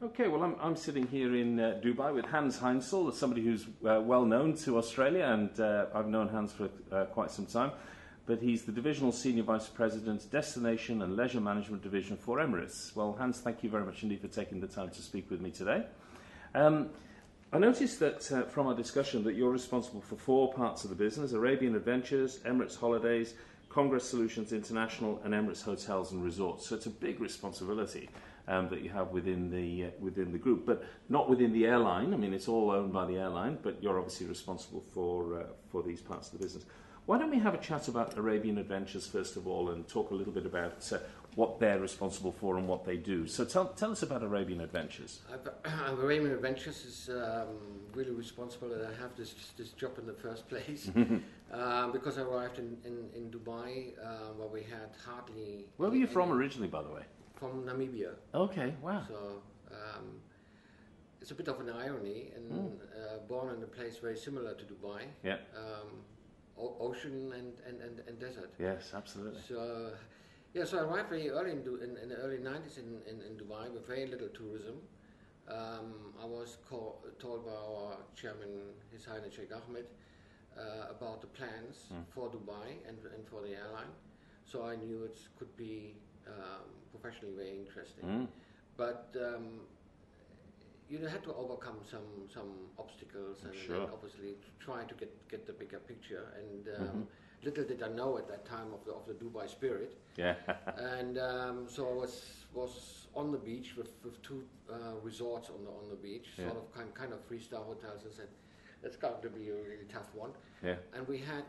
Okay, well, I'm sitting here in Dubai with Hans Haensel, somebody who's well known to Australia, and I've known Hans for quite some time. But he's the Divisional Senior Vice President, Destination and Leisure Management Division for Emirates. Well, Hans, thank you very much indeed for taking the time to speak with me today. I noticed that from our discussion that you're responsible for 4 parts of the business: Arabian Adventures, Emirates Holidays, Congress Solutions International, and Emirates Hotels and Resorts. So it's a big responsibility that you have within the group, but not within the airline. I mean, it's all owned by the airline, but you're obviously responsible for these parts of the business. Why don't we have a chat about Arabian Adventures first of all, and talk a little bit about what they're responsible for and what they do. So tell us about Arabian Adventures. Arabian Adventures is really responsible that I have this job in the first place because I arrived in Dubai where we had hardly... Where were you from originally, by the way? From Namibia. Okay, wow. So it's a bit of an irony, and born in a place very similar to Dubai. Yeah. Ocean and desert. Yes, absolutely. So, so I arrived very early in the early 90s in Dubai with very little tourism. I was told by our chairman, His Highness Sheikh Ahmed, about the plans for Dubai and for the airline. So I knew it could be professionally very interesting. But you had to overcome some obstacles and obviously try to get the bigger picture. And little did I know at that time of the Dubai spirit. Yeah. And so I was on the beach with 2 resorts on the beach, sort of kind of 3-star hotels, and said, that's going to be a really tough one. Yeah. And we had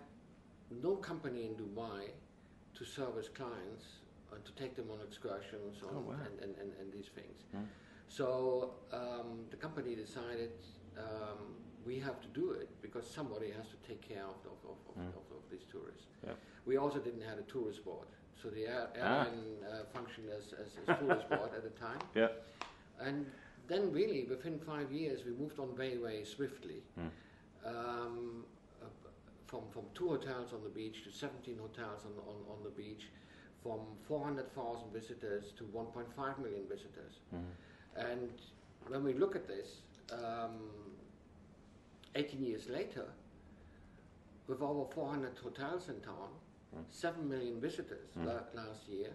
no company in Dubai to service clients and to take them on excursions and these things. So the company decided we have to do it because somebody has to take care of these tourists. Yeah. We also didn't have a tourist board, so the airline functioned as tourist board at the time. Yeah. And then really within 5 years we moved on very, very swiftly. From 2 hotels on the beach to 17 hotels on the beach, from 400,000 visitors to 1.5 million visitors. And when we look at this, 18 years later, with over 400 hotels in town, 7 million visitors last year,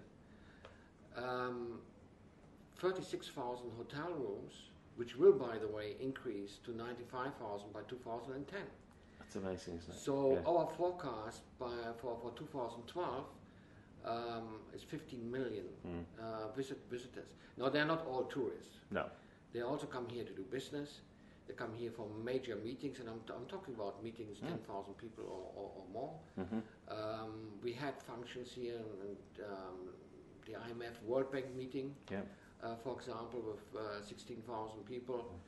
36,000 hotel rooms, which will, by the way, increase to 95,000 by 2010. That's amazing, isn't it? So our forecast for 2012 is 15 million visitors. Now, they're not all tourists. No. They also come here to do business. They come here for major meetings, and I'm talking about meetings, 10,000 people or more. We had functions here, and the IMF World Bank meeting, for example, with 16,000 people.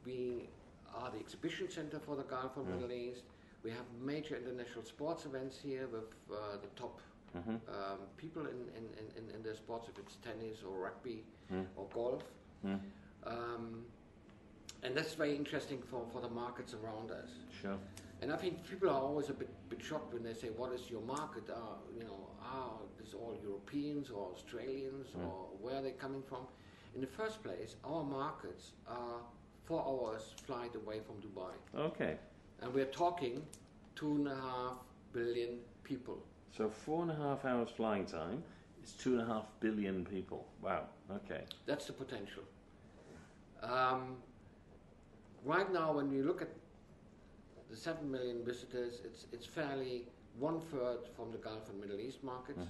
We are the exhibition center for the Gulf and Middle East. We have major international sports events here with the top people in their sports, if it's tennis or rugby or golf. And that's very interesting for the markets around us. Sure. And I think people are always a bit shocked when they say, what is your market? Are this all Europeans or Australians or where are they coming from? In the first place, our markets are 4 hours flight away from Dubai. Okay. And we're talking 2.5 billion people. So 4.5 hours flying time is 2.5 billion people. Wow. Okay. That's the potential. Right now, when you look at the 7 million visitors, it's fairly 1/3 from the Gulf and Middle East markets,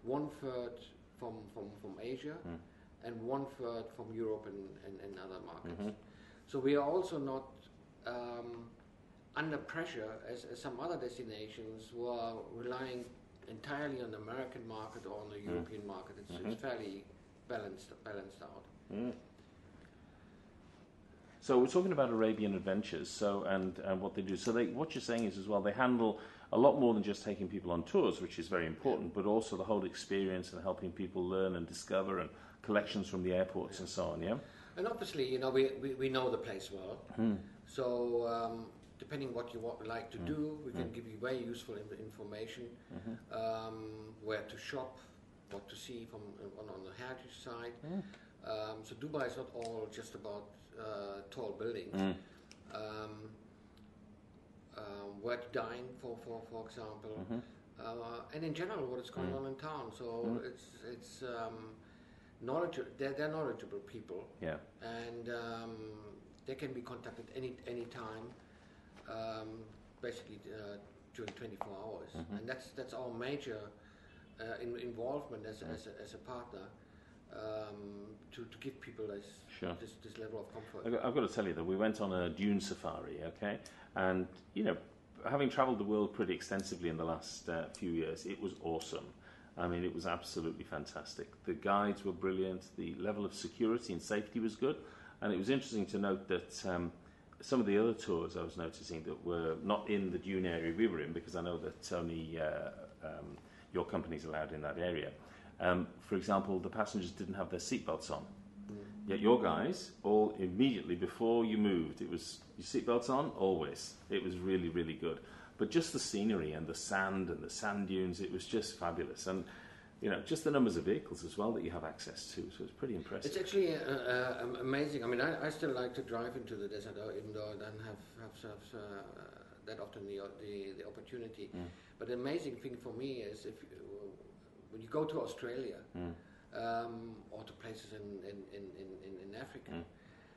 1/3 from Asia, and 1/3 from Europe and other markets. So we are also not under pressure as some other destinations who are relying entirely on the American market or on the European market. It's fairly balanced out. So we're talking about Arabian Adventures, and what they do. So what you're saying is as well, they handle a lot more than just taking people on tours, which is very important, but also the whole experience and helping people learn and discover, and collections from the airports and so on. Yeah. And obviously, we know the place well. So depending what you like to do, we can give you very useful information, where to shop, what to see on the heritage side. So Dubai is not all just about tall buildings. Where to dine, for example, and in general what is going on in town. So it's knowledge. They're knowledgeable people, and they can be contacted any time, basically during 24 hours, and that's our major involvement as a partner. To give people this level of comfort. I've got to tell you that we went on a dune safari, okay, and having travelled the world pretty extensively in the last few years, it was awesome. I mean, it was absolutely fantastic. The guides were brilliant. The level of security and safety was good, and it was interesting to note that some of the other tours I was noticing that were not in the dune area we were in, because I know that only your company's allowed in that area. For example, the passengers didn't have their seatbelts on. Yet your guys, all immediately before you moved, it was your seatbelts on, always. It was really, really good. But just the scenery and the sand dunes, it was just fabulous. And, just the numbers of vehicles as well that you have access to, so it's pretty impressive. It's actually amazing. I mean, I still like to drive into the desert, even though I don't have that often the opportunity. But the amazing thing for me is when you go to Australia or to places in Africa,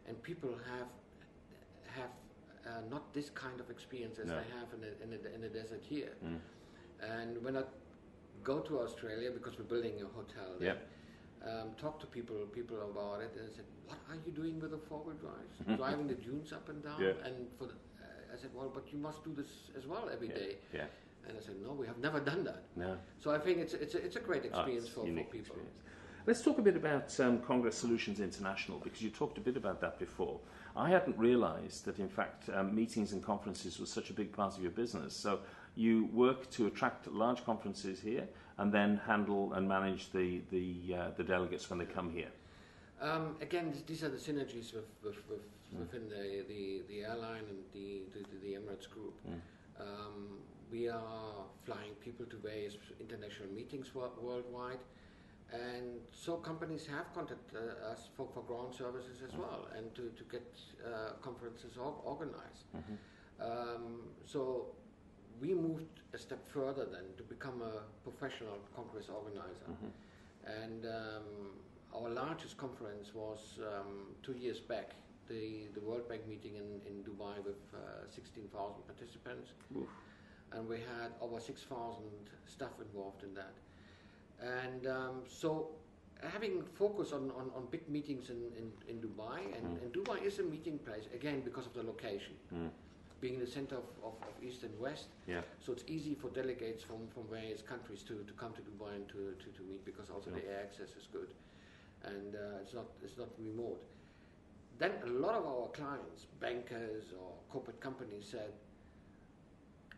and people have not this kind of experience as they have in the desert here. And when I go to Australia, because we're building a hotel there, talk to people about it, and I said, "What are you doing with the four-wheel drives? Driving the dunes up and down?" And I said, "Well, but you must do this as well every day." And I said, "No, we have never done that." No. So I think it's a great experience for people. Experience. Let's talk a bit about Congress Solutions International, because you talked a bit about that before. I hadn't realised that, in fact, meetings and conferences was such a big part of your business. So you work to attract large conferences here, and then handle and manage the delegates when they come here. Again, these are the synergies within the airline and the Emirates Group. We are flying people to various international meetings worldwide, and so companies have contacted us for ground services as well, and to get conferences organized. So we moved a step further then to become a professional congress organizer. And our largest conference was 2 years back, the World Bank meeting in Dubai with 16,000 participants. Oof. And we had over 6,000 staff involved in that. And so having focus on big meetings in Dubai, and Dubai is a meeting place, again, because of the location. Being the center of East and West, so it's easy for delegates from various countries to come to Dubai and to meet, because also the air access is good, and it's not remote. Then a lot of our clients, bankers or corporate companies, said,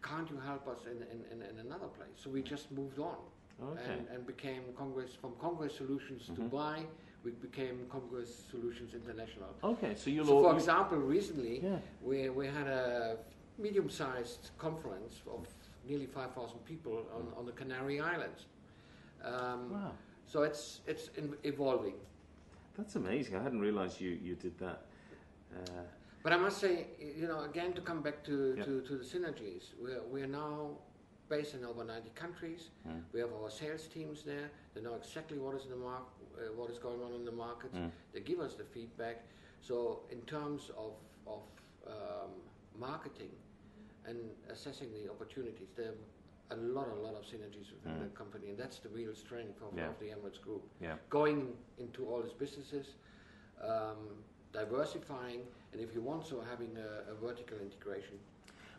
"Can't you help us in another place?" So we just moved on. And became Congress Solutions Dubai, we became Congress Solutions International. Okay, so for example, recently we had a medium-sized conference of nearly 5,000 people on the Canary Islands. Wow! So it's evolving. That's amazing. I hadn't realised you did that. But I must say, again, to come back to the synergies, we are now based in over 90 countries. We have our sales teams there. They know exactly what is going on in the market. They give us the feedback. So in terms of marketing and assessing the opportunities, there are a lot of synergies within the company, and that's the real strength of the Emirates Group. Going into all its businesses, diversifying, and if you want, so having a vertical integration.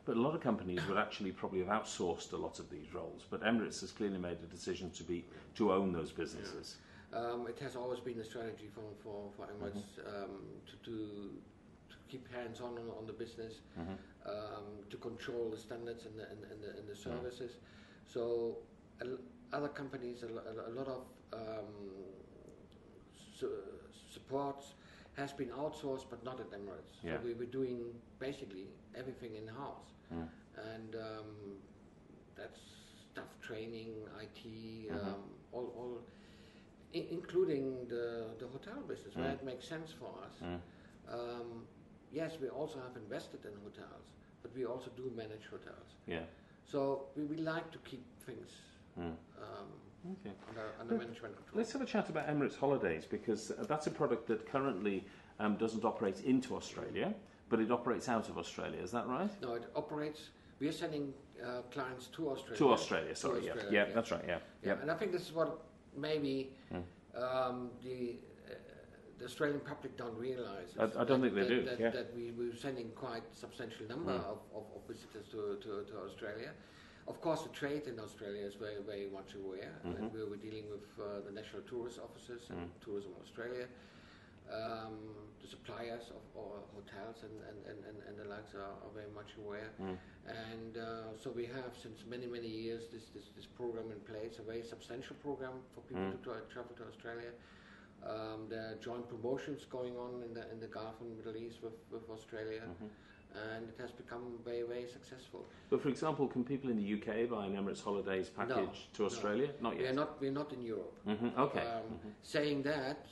But a lot of companies would actually probably have outsourced a lot of these roles. But Emirates has clearly made a decision to own those businesses. It has always been a strategy for Emirates to keep hands on the business, to control the standards and the services. So other companies, a lot of support has been outsourced, but not at Emirates. So we were doing basically everything in-house. And that's staff training, IT, all including the hotel business, where it makes sense for us. Yes, we also have invested in hotels, but we also do manage hotels. Yeah. So we like to keep things under management control. Let's have a chat about Emirates Holidays, because that's a product that currently doesn't operate into Australia, but it operates out of Australia. Is that right? No, it operates. We are sending clients to Australia. To Australia, sorry. To Australia, yeah, that's right. Yeah. Yeah. And I think this is what maybe the Australian public don't realise. I don't think they do. That we're sending quite a substantial number of visitors to Australia. Of course, the trade in Australia is very, very much aware. And we're dealing with the National Tourist Offices and Tourism Australia. The suppliers of hotels and the likes are very much aware. And so we have, since many, many years, this program in place, a very substantial program for people to travel to Australia. There are joint promotions going on in the Gulf and Middle East with Australia, and it has become very, very successful. But for example, can people in the UK buy an Emirates Holidays package to Australia? No. Not yet. We're not in Europe. Okay. Saying that,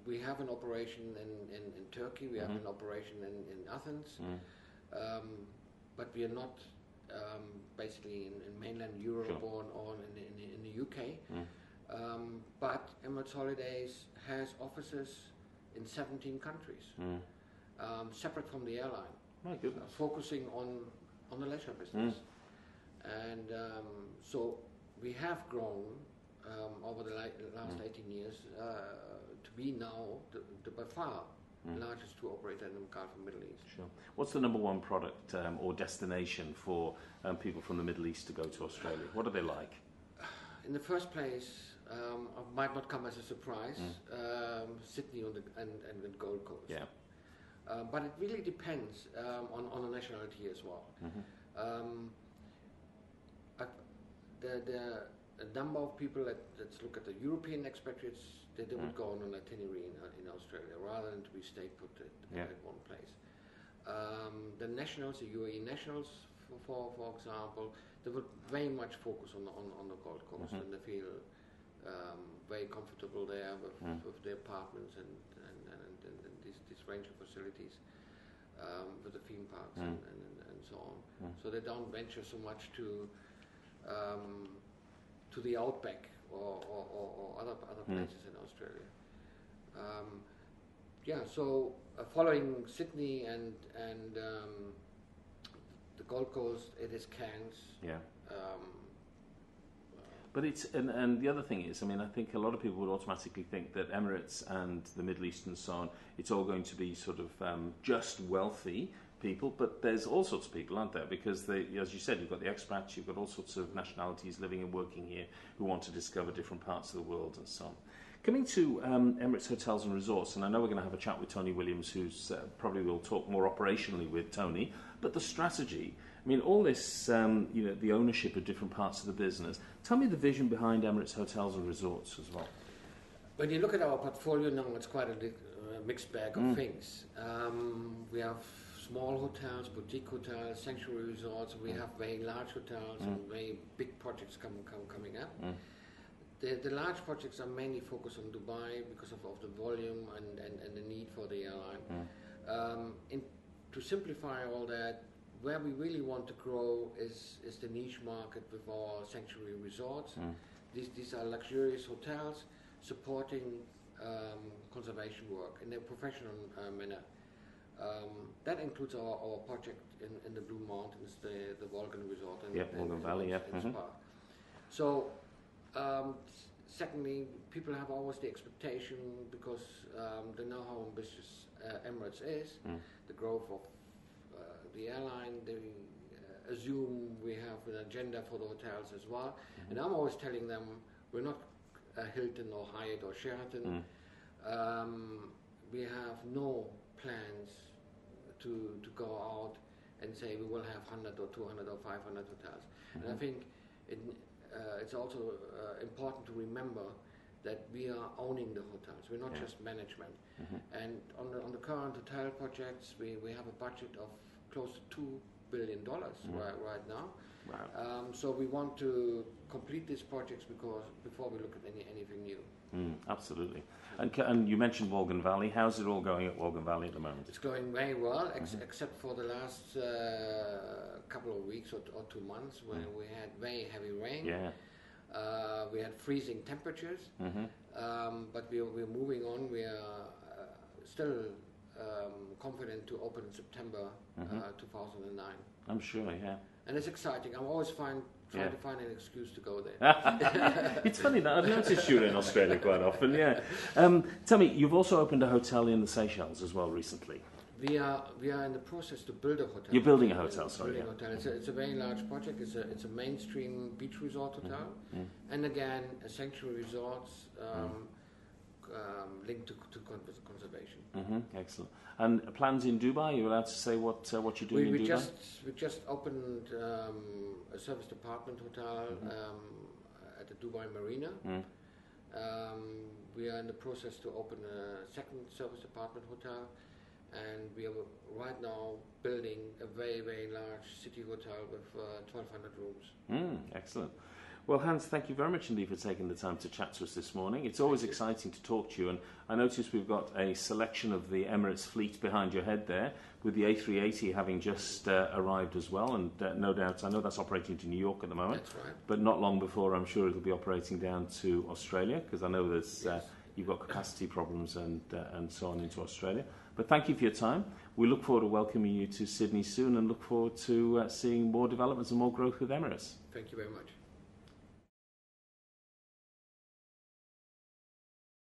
we have an operation in Turkey. We have an operation in Athens, but we are not basically in mainland Europe or in the UK. But Emirates Holidays has offices in 17 countries, separate from the airline. My goodness. Focusing on the leisure business. And so we have grown over the last 18 years to be now the by far largest tour operator in the Gulf and Middle East. Sure. What's the number one product or destination for people from the Middle East to go to Australia? What are they like? In the first place, might not come as a surprise, Sydney and the Gold Coast. Yeah. But it really depends on the nationality as well. The number of people let's look at the European expatriates, they would go on an itinerary in Australia rather than to be stay put at one place. The nationals, the UAE nationals, for example, they would very much focus on the Gold Coast, and they feel very comfortable there with their apartments and this range of facilities, with the theme parks and so on. So they don't venture so much to the outback or other places in Australia. So following Sydney and the Gold Coast, it is Cairns. Yeah. But it's and the other thing is, I mean, I think a lot of people would automatically think that Emirates and the Middle East and so on, it's all going to be sort of just wealthy people, but there's all sorts of people, aren't there? Because as you said, you've got the expats, you've got all sorts of nationalities living and working here who want to discover different parts of the world and so on. Coming to Emirates Hotels and Resorts, and I know we're going to have a chat with Tony Williams, who's probably will talk more operationally with Tony, but the strategy, I mean, all this, the ownership of different parts of the business. Tell me the vision behind Emirates Hotels and Resorts as well. When you look at our portfolio now, it's quite a mixed bag of things. We have small hotels, boutique hotels, sanctuary resorts. We have very large hotels and very big projects coming up. The large projects are mainly focused on Dubai because of the volume and the need for the airline. To simplify all that, where we really want to grow is the niche market with our sanctuary resorts. These are luxurious hotels supporting conservation work in a professional manner. That includes our project in the Blue Mountains, the Vulcan Resort and Vulcan Valley, Spa. So, secondly, people have always the expectation, because they know how ambitious Emirates is, the growth of the airline. They assume we have an agenda for the hotels as well. And I'm always telling them, we're not Hilton or Hyatt or Sheraton. We have no plans to go out and say we will have 100 or 200 or 500 hotels. And I think it's also important to remember that we are owning the hotels. We're not just management. And on the current hotel projects, we have a budget of close to $2 billion right now. Wow. So we want to complete these projects before we look at anything new. Absolutely. And you mentioned Wolgan Valley. How's it all going at Wolgan Valley at the moment? It's going very well, except for the last couple of weeks or 2 months when we had very heavy rain. Yeah. We had freezing temperatures, but we're moving on. We are still confident to open in September 2009. I'm sure, yeah. And it's exciting. I'm always trying to find an excuse to go there. It's funny that I've noticed you're in Australia quite often, yeah. Tell me, you've also opened a hotel in the Seychelles as well recently. We are in the process to build a hotel. You're building a hotel, sorry. Hotel. It's a very large project. It's a mainstream beach resort hotel, and again a sanctuary resorts linked to conservation. Excellent. And plans in Dubai? Are you allowed to say what you're doing in Dubai? We just opened a service department hotel at the Dubai Marina. We are in the process to open a second service department hotel. And we are right now building a very, very large city hotel with 1,200 rooms. Excellent. Well, Hans, thank you very much indeed for taking the time to chat to us this morning. It's always exciting to talk to you, and I notice we've got a selection of the Emirates fleet behind your head there, with the A380 having just arrived as well, and no doubt, I know that's operating to New York at the moment. That's right. But not long before, I'm sure it'll be operating down to Australia, because I know there's you've got capacity problems and so on into Australia. But thank you for your time. We look forward to welcoming you to Sydney soon and look forward to seeing more developments and more growth with Emirates. Thank you very much.